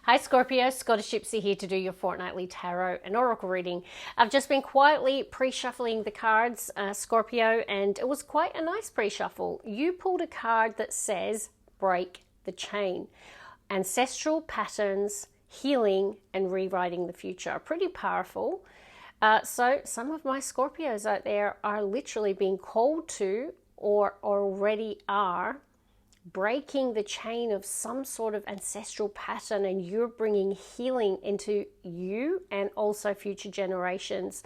Hi Scorpio, Scottish Gypsy here to do your fortnightly tarot and oracle reading. I've just been quietly pre-shuffling the cards, Scorpio, and it was quite a nice pre-shuffle. You pulled a card that says break the chain. Ancestral patterns, healing, and rewriting the future. Pretty powerful. So some of my Scorpios out there are literally being called to or already are breaking the chain of some sort of ancestral pattern, and you're bringing healing into you and also future generations.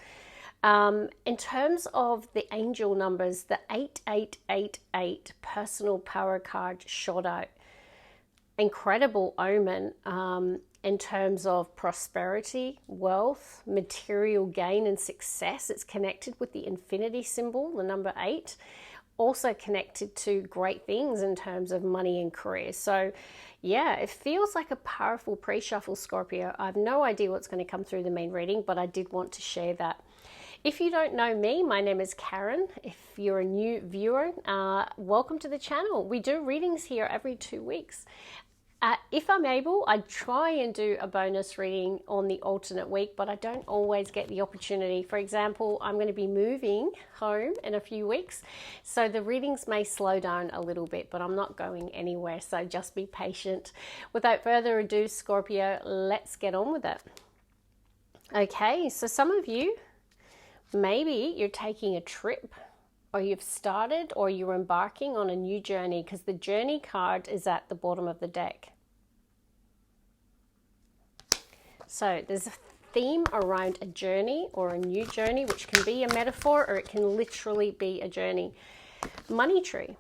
In terms of the angel numbers, the 8888 personal power card shot out. Incredible omen in terms of prosperity, wealth, material gain and success. It's connected with the infinity symbol, the number 8. Also connected to great things in terms of money and career. So yeah, it feels like a powerful pre-shuffle, Scorpio. I have no idea what's going to come through the main reading, but I did want to share that. If you don't know me, my name is Karen. If you're a new viewer, welcome to the channel. We do readings here every 2 weeks. If I'm able, I try and do a bonus reading on the alternate week, but I don't always get the opportunity. For example, I'm going to be moving home in a few weeks, so the readings may slow down a little bit, but I'm not going anywhere, so just be patient. Without further ado, Scorpio, let's get on with it. Okay, so some of you, maybe you're taking a trip, or you've started, or you're embarking on a new journey, because the journey card is at the bottom of the deck. So there's a theme around a journey or a new journey, which can be a metaphor or it can literally be a journey. Money tree.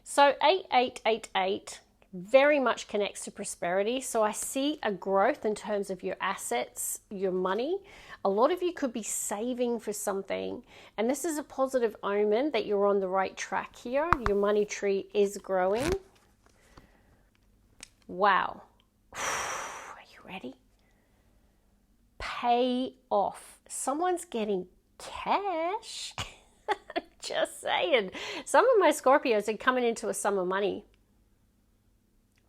So 8888 very much connects to prosperity. So I see a growth in terms of your assets, your money. A lot of you could be saving for something, and this is a positive omen that you're on the right track here. Your money tree is growing. Wow. Are you ready? Pay off. Someone's getting cash. Just saying. Some of my Scorpios are coming into a sum of money.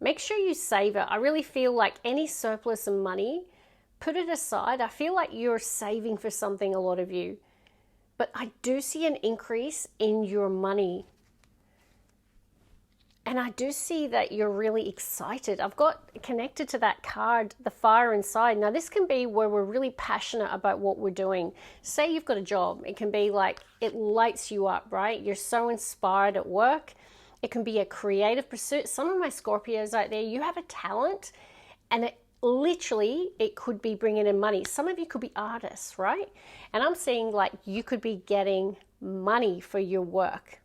Make sure you save it. I really feel like any surplus of money, put it aside. I feel like you're saving for something, a lot of you. But I do see an increase in your money. And I do see that you're really excited. I've got connected to that card, the fire inside. Now, this can be where we're really passionate about what we're doing. Say you've got a job. It can be like it lights you up, right? You're so inspired at work. It can be a creative pursuit. Some of my Scorpios out there, you have a talent, and it could be bringing in money. Some of you could be artists, right? And I'm seeing like you could be getting money for your work.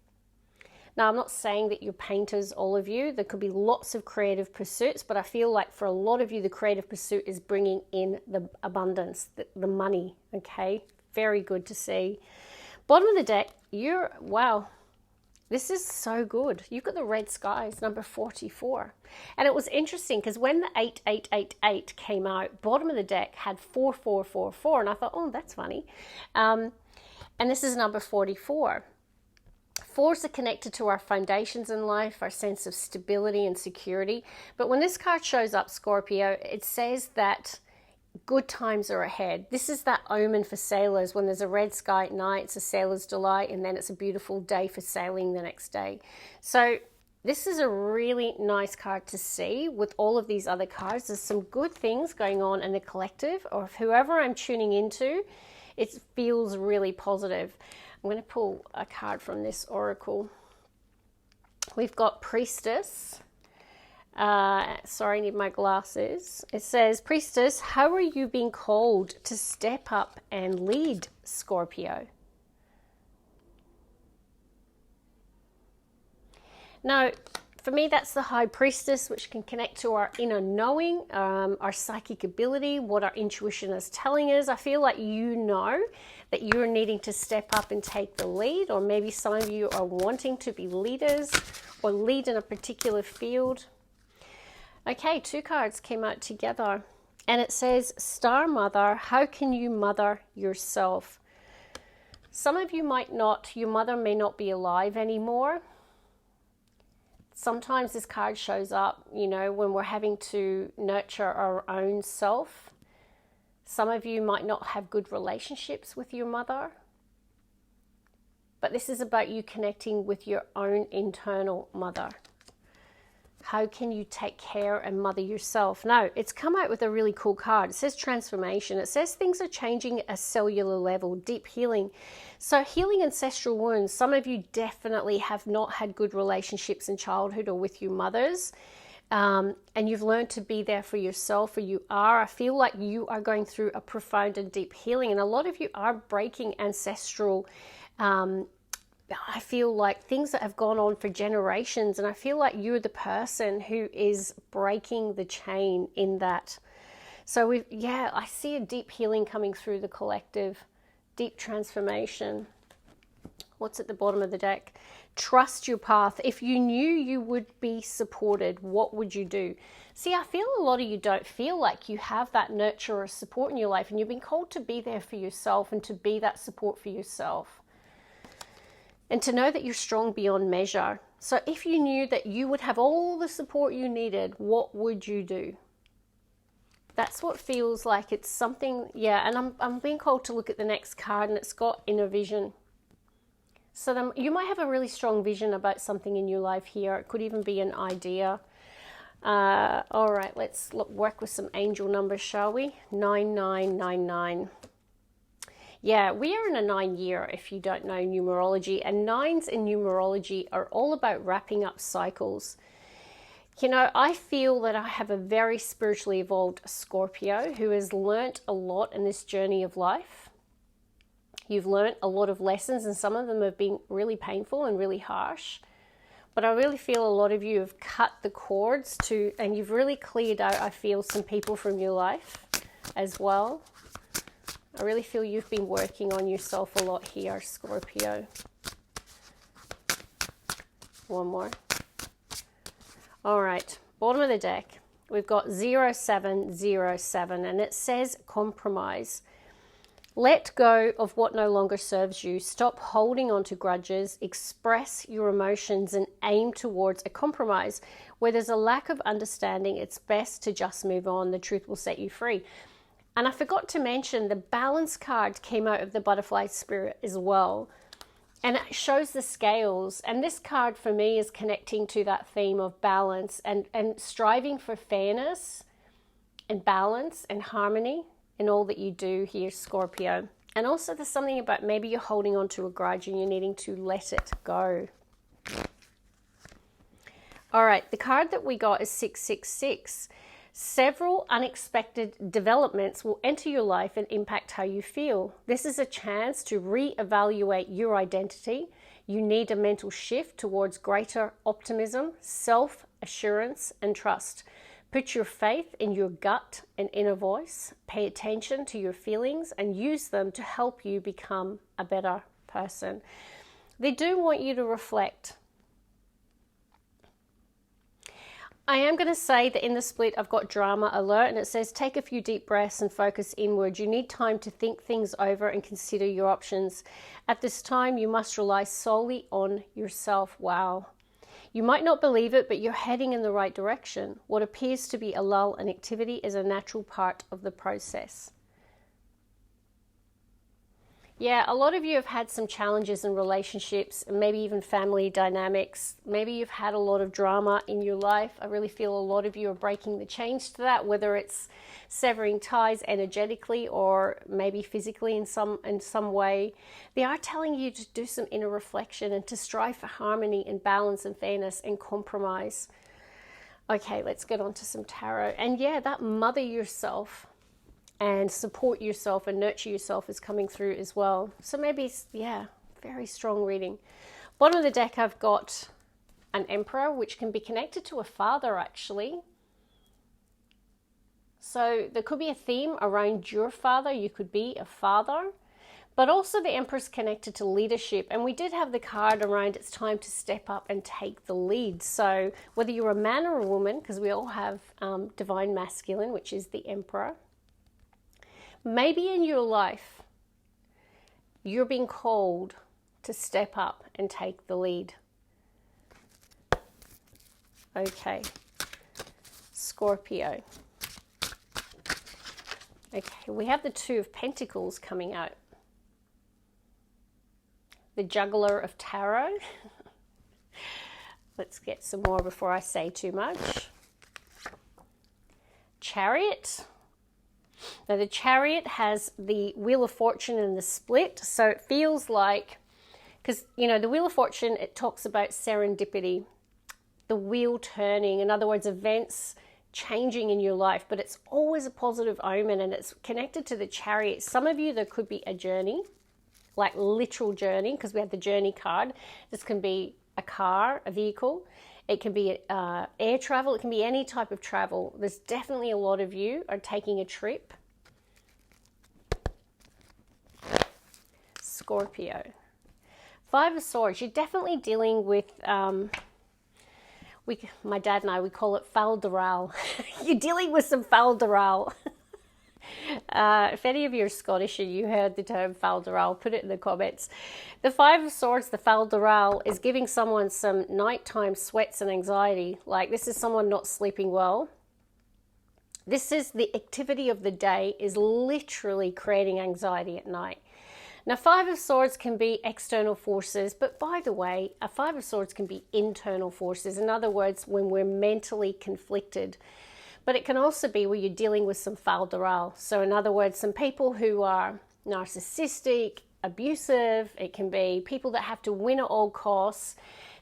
Now, I'm not saying that you're painters, all of you. There could be lots of creative pursuits, but I feel like for a lot of you, the creative pursuit is bringing in the abundance, the money, okay? Very good to see. Bottom of the deck, wow. This is so good. You've got the red skies, number 44. And it was interesting because when the 8888 came out, bottom of the deck had 4444. And I thought, oh, that's funny. And this is number 44. Fours are connected to our foundations in life, our sense of stability and security. But when this card shows up, Scorpio, it says that good times are ahead. This is that omen for sailors. When there's a red sky at night, it's a sailor's delight, and then it's a beautiful day for sailing the next day. So this is a really nice card to see with all of these other cards. There's some good things going on in the collective, or whoever I'm tuning into, it feels really positive. I'm going to pull a card from this oracle. We've got Priestess. Sorry, I need my glasses. It says, Priestess, how are you being called to step up and lead, Scorpio? Now, for me, that's the High Priestess, which can connect to our inner knowing, our psychic ability, what our intuition is telling us. I feel like you know that you're needing to step up and take the lead, or maybe some of you are wanting to be leaders or lead in a particular field. Okay, 2 cards came out together, and it says, Star Mother, how can you mother yourself? Some of you might not, your mother may not be alive anymore. Sometimes this card shows up, you know, when we're having to nurture our own self. Some of you might not have good relationships with your mother, but this is about you connecting with your own internal mother. How can you take care and mother yourself? Now, it's come out with a really cool card. It says transformation. It says things are changing at a cellular level, deep healing. So healing ancestral wounds. Some of you definitely have not had good relationships in childhood or with your mothers. And you've learned to be there for yourself, or you are. I feel like you are going through a profound and deep healing. And a lot of you are breaking ancestral I feel like things that have gone on for generations, and I feel like you're the person who is breaking the chain in that. So I see a deep healing coming through the collective, deep transformation. What's at the bottom of the deck? Trust your path. If you knew you would be supported, what would you do? See, I feel a lot of you don't feel like you have that nurture or support in your life, and you've been called to be there for yourself and to be that support for yourself. And to know that you're strong beyond measure. So if you knew that you would have all the support you needed, what would you do? That's what feels like. It's something, and I'm being called to look at the next card, and it's got inner vision. So then you might have a really strong vision about something in your life here. It could even be an idea. All right, let's work with some angel numbers, shall we? 9999. Yeah, we are in a 9 year, if you don't know numerology, and 9s in numerology are all about wrapping up cycles. You know, I feel that I have a very spiritually evolved Scorpio who has learnt a lot in this journey of life. You've learnt a lot of lessons, and some of them have been really painful and really harsh. But I really feel a lot of you have cut the cords and you've really cleared out, I feel, some people from your life as well. I really feel you've been working on yourself a lot here, Scorpio. One more. All right, bottom of the deck, we've got 0707, and it says compromise. Let go of what no longer serves you. Stop holding on to grudges. Express your emotions and aim towards a compromise. Where there's a lack of understanding, it's best to just move on. The truth will set you free. And I forgot to mention the balance card came out of the butterfly spirit as well. And it shows the scales. And this card for me is connecting to that theme of balance and striving for fairness and balance and harmony in all that you do here, Scorpio. And also there's something about maybe you're holding on to a grudge and you're needing to let it go. All right, the card that we got is 666. Several unexpected developments will enter your life and impact how you feel. This is a chance to reevaluate your identity. You need a mental shift towards greater optimism, self-assurance, and trust. Put your faith in your gut and inner voice. Pay attention to your feelings and use them to help you become a better person. They do want you to reflect. I am going to say that in the split I've got drama alert, and it says take a few deep breaths and focus inward. You need time to think things over and consider your options. At this time you must rely solely on yourself. Wow. You might not believe it, but you're heading in the right direction. What appears to be a lull in activity is a natural part of the process. Yeah, a lot of you have had some challenges in relationships, and maybe even family dynamics. Maybe you've had a lot of drama in your life. I really feel a lot of you are breaking the chains to that, whether it's severing ties energetically or maybe physically in some way. They are telling you to do some inner reflection and to strive for harmony and balance and fairness and compromise. Okay, let's get on to some tarot. And yeah, that mother yourself and support yourself and nurture yourself is coming through as well. So maybe, yeah, very strong reading. Bottom of the deck, I've got an Emperor, which can be connected to a father, actually. So there could be a theme around your father. You could be a father. But also the Emperor's connected to leadership. And we did have the card around it's time to step up and take the lead. So whether you're a man or a woman, because we all have divine masculine, which is the Emperor. Maybe in your life, you're being called to step up and take the lead. Okay. Scorpio. Okay, we have the Two of Pentacles coming out. The Juggler of Tarot. Let's get some more before I say too much. Chariot. Now the Chariot has the Wheel of Fortune and the split, so it feels like, because you know the Wheel of Fortune, it talks about serendipity, the wheel turning, in other words, events changing in your life, but it's always a positive omen, and it's connected to the Chariot. Some of you, there could be a journey, like literal journey, because we have the journey card. This can be a car, a vehicle. It can be air travel. It can be any type of travel. There's definitely a lot of you are taking a trip. Scorpio. Five of Swords. You're definitely dealing with, my dad and I, we call it falderal. You're dealing with some falderal. If any of you are Scottish and you heard the term falderal, put it in the comments. The Five of Swords, the falderal, is giving someone some nighttime sweats and anxiety. Like this is someone not sleeping well. This is the activity of the day is literally creating anxiety at night. Now, Five of Swords can be external forces, but by the way, a Five of Swords can be internal forces. In other words, when we're mentally conflicted. But it can also be where you're dealing with some falderal. So in other words, some people who are narcissistic, abusive. It can be people that have to win at all costs.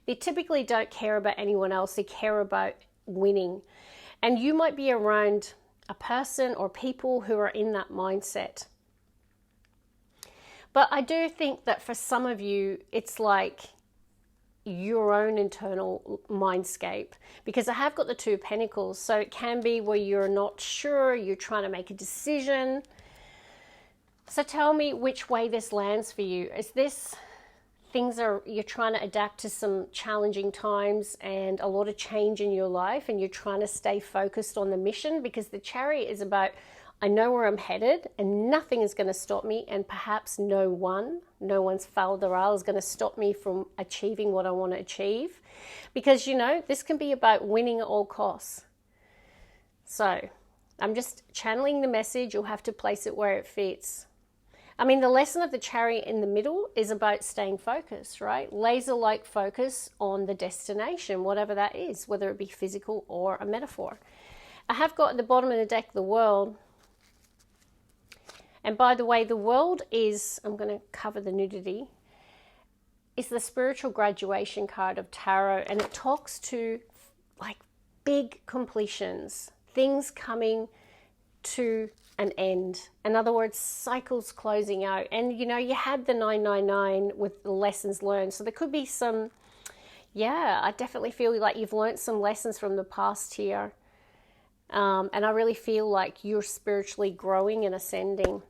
They typically don't care about anyone else. They care about winning. And you might be around a person or people who are in that mindset. But I do think that for some of you, it's like your own internal mindscape, because I have got the Two of Pentacles, so it can be where you're not sure, you're trying to make a decision. So tell me which way this lands for you. Is this you're trying to adapt to some challenging times and a lot of change in your life, and you're trying to stay focused on the mission? Because the Chariot is about, I know where I'm headed and nothing is going to stop me, and perhaps no one's falderal is going to stop me from achieving what I want to achieve. Because, you know, this can be about winning at all costs. So I'm just channeling the message. You'll have to place it where it fits. I mean, the lesson of the Chariot in the middle is about staying focused, right? Laser-like focus on the destination, whatever that is, whether it be physical or a metaphor. I have got at the bottom of the deck the World. And by the way, the World is, I'm going to cover the nudity, is the spiritual graduation card of tarot. And it talks to like big completions, things coming to an end. In other words, cycles closing out. And, you know, you had the 999 with the lessons learned. So there could be some, yeah, I definitely feel like you've learned some lessons from the past here. And I really feel like you're spiritually growing and ascending.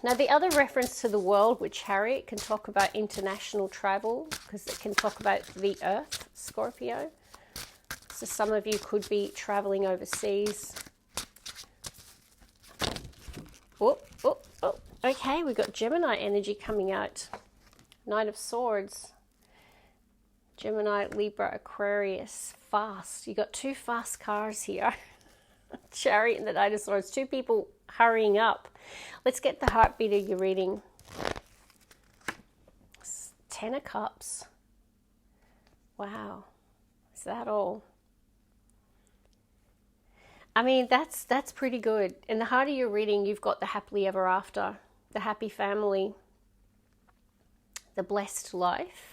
Now, the other reference to the World with Chariot can talk about international travel, because it can talk about the Earth, Scorpio. So some of you could be traveling overseas. Oh. Okay, we've got Gemini energy coming out. Knight of Swords. Gemini, Libra, Aquarius. Fast. You got two fast cars here. Chariot and the Knight of Swords. Two people hurrying up. Let's get the heartbeat of your reading. Ten of Cups. Wow. Is that all? I mean, that's pretty good. In the heart of your reading, you've got the happily ever after, the happy family, the blessed life.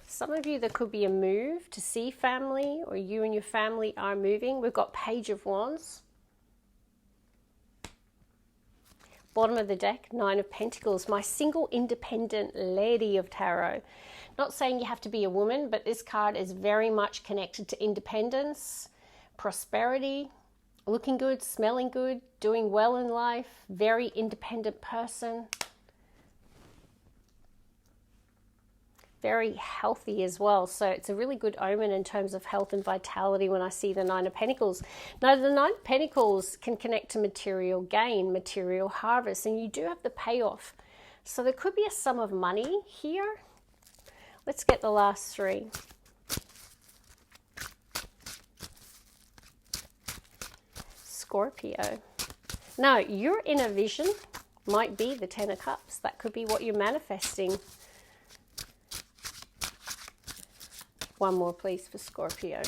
Some of you, there could be a move to see family, or you and your family are moving. We've got Page of Wands. Bottom of the deck, Nine of Pentacles. My single independent lady of tarot. Not saying you have to be a woman, but this card is very much connected to independence, prosperity, looking good, smelling good, doing well in life, very independent person. Very healthy as well. So it's a really good omen in terms of health and vitality when I see the Nine of Pentacles. Now, the Nine of Pentacles can connect to material gain, material harvest, and you do have the payoff. So there could be a sum of money here. Let's get the last three. Scorpio. Now, your inner vision might be the Ten of Cups. That could be what you're manifesting. One more, please, for Scorpio.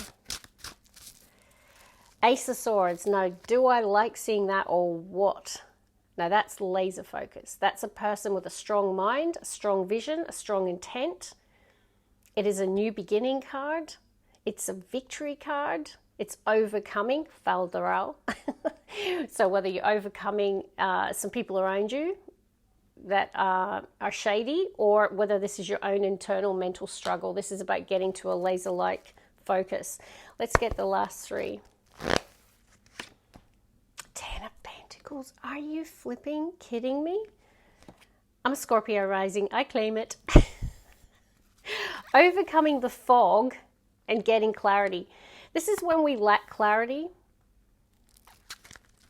Ace of Swords. Now, do I like seeing that or what? Now, that's laser focus. That's a person with a strong mind, a strong vision, a strong intent. It is a new beginning card. It's a victory card. It's overcoming, Faldaral. So whether you're overcoming some people around you that are shady, or whether this is your own internal mental struggle, this is about getting to a laser-like focus. Let's get the last three. Ten of Pentacles. Are you flipping kidding me? I'm a Scorpio rising. I claim it. Overcoming the fog and getting clarity. This is when we lack clarity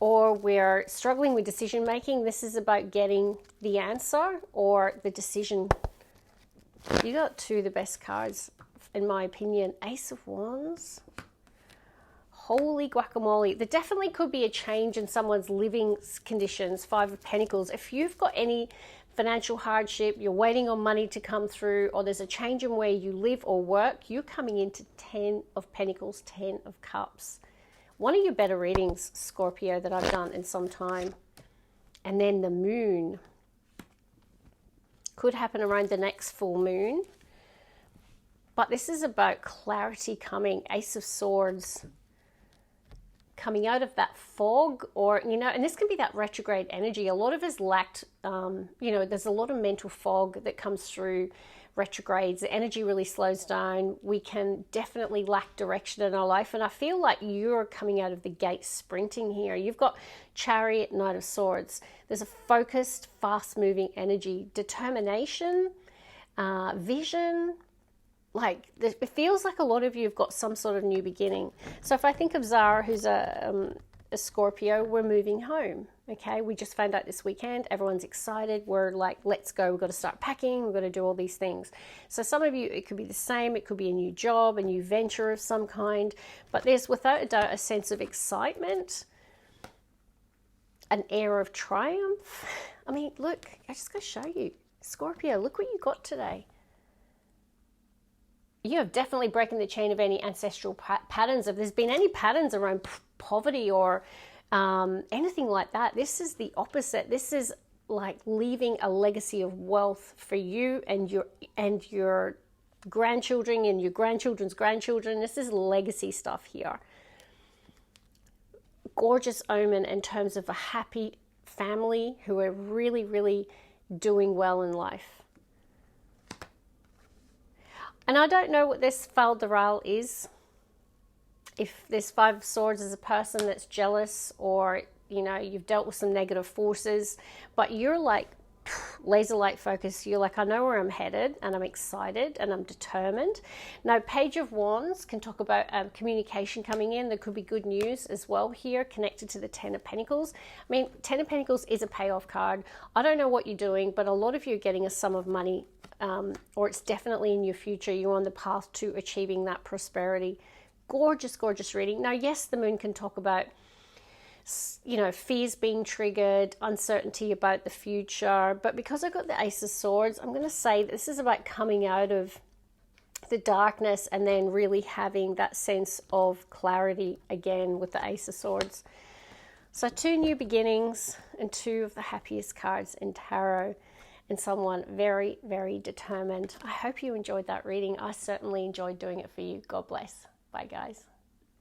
or we're struggling with decision making. This is about getting the answer or the decision. You got two of the best cards, in my opinion. Ace of Wands. Holy guacamole. There definitely could be a change in someone's living conditions. Five of Pentacles. If you've got any financial hardship, you're waiting on money to come through, or there's a change in where you live or work, you're coming into 10 of Pentacles, 10 of Cups. One of your better readings, Scorpio, that I've done in some time. And then the Moon. Could happen around the next full moon. But this is about clarity coming. Ace of Swords. Coming out of that fog, or, you know, and this can be that retrograde energy. A lot of us lacked, you know, there's a lot of mental fog that comes through retrogrades. The energy really slows down. We can definitely lack direction in our life. And I feel like you're coming out of the gate sprinting here. You've got Chariot, Knight of Swords. There's a focused, fast-moving energy, determination, vision. Like, it feels like a lot of you have got some sort of new beginning. So if I think of Zara, who's a Scorpio, we're moving home, okay? We just found out this weekend. Everyone's excited. We're like, let's go. We've got to start packing. We've got to do all these things. So some of you, it could be the same. It could be a new job, a new venture of some kind. But there's, without a doubt, a sense of excitement, an air of triumph. I mean, look, I just got to show you. Scorpio, look what you got today. You have definitely broken the chain of any ancestral patterns. If there's been any patterns around poverty or anything like that, this is the opposite. This is like leaving a legacy of wealth for you and your grandchildren and your grandchildren's grandchildren. This is legacy stuff here. Gorgeous omen in terms of a happy family who are really, really doing well in life. And I don't know what this Faldaral is. If this Five of Swords is a person that's jealous, or, you know, you've dealt with some negative forces, but you're like laser light focus. You're like, I know where I'm headed, and I'm excited, and I'm determined. Now, Page of Wands can talk about communication coming in. There could be good news as well here, connected to the Ten of Pentacles. I mean, Ten of Pentacles is a payoff card. I don't know what you're doing, but a lot of you are getting a sum of money, or it's definitely in your future. You're on the path to achieving that prosperity. Gorgeous, gorgeous reading. Now, yes, the Moon can talk about, you know, fears being triggered, uncertainty about the future. But because I got the Ace of Swords, I'm going to say this is about coming out of the darkness and then really having that sense of clarity again with the Ace of Swords. So two new beginnings and two of the happiest cards in tarot, and someone very, very determined. I hope you enjoyed that reading. I certainly enjoyed doing it for you. God bless. Bye, guys.